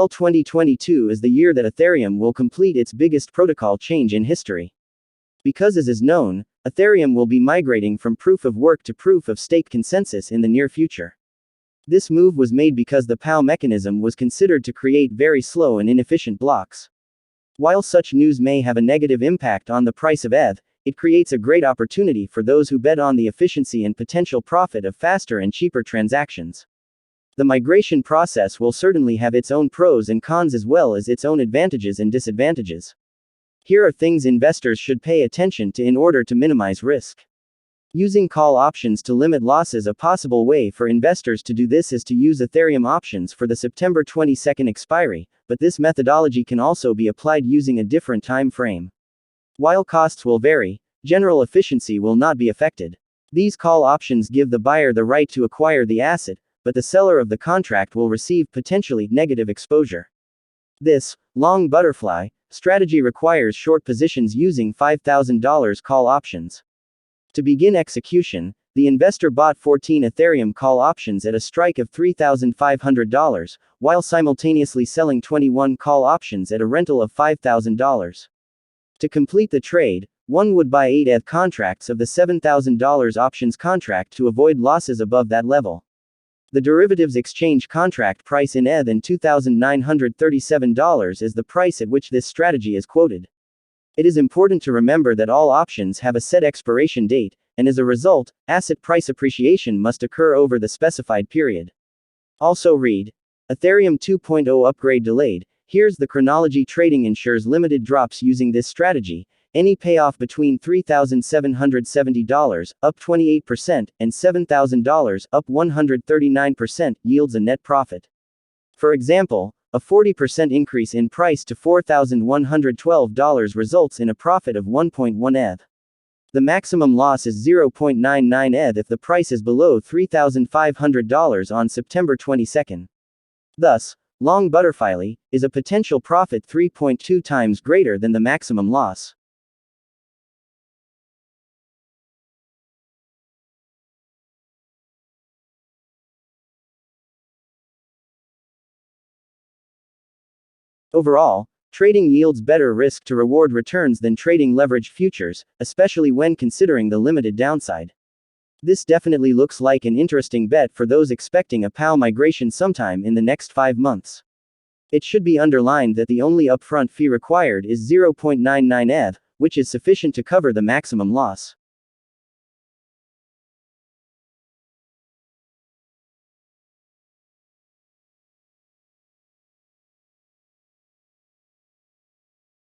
2022 is the year that Ethereum will complete its biggest protocol change in history. Because as is known, Ethereum will be migrating from proof of work to proof of stake consensus in the near future. This move was made because the POW mechanism was considered to create very slow and inefficient blocks. While such news may have a negative impact on the price of ETH, it creates a great opportunity for those who bet on the efficiency and potential profit of faster and cheaper transactions. The migration process will certainly have its own pros and cons as well as its own advantages and disadvantages. Here are things investors should pay attention to in order to minimize risk. Using call options to limit losses. A possible way for investors to do this is to use Ethereum options for the September 22 expiry, but this methodology can also be applied using a different time frame. While costs will vary, general efficiency will not be affected. These call options give the buyer the right to acquire the asset, but the seller of the contract will receive potentially negative exposure. This long butterfly strategy requires short positions using $5,000 call options. To begin execution, the investor bought 14 Ethereum call options at a strike of $3,500, while simultaneously selling 21 call options at a rental of $5,000. To complete the trade, one would buy 8 ETH contracts of the $7,000 options contract to avoid losses above that level. The derivatives exchange contract price in ETH and $2,937 is the price at which this strategy is quoted. It is important to remember that all options have a set expiration date, and as a result, asset price appreciation must occur over the specified period. Also read: Ethereum 2.0 upgrade delayed. Here's the chronology. Trading ensures limited drops using this strategy. Any payoff between $3,770, up 28%, and $7,000, up 139%, yields a net profit. For example, a 40% increase in price to $4,112 results in a profit of 1.1 ETH. The maximum loss is 0.99 ETH if the price is below $3,500 on September 22. Thus, long butterfly is a potential profit 3.2 times greater than the maximum loss. Overall, trading yields better risk to reward returns than trading leveraged futures, especially when considering the limited downside. This definitely looks like an interesting bet for those expecting a POW migration sometime in the next 5 months. It should be underlined that the only upfront fee required is 0.99 ETH, which is sufficient to cover the maximum loss.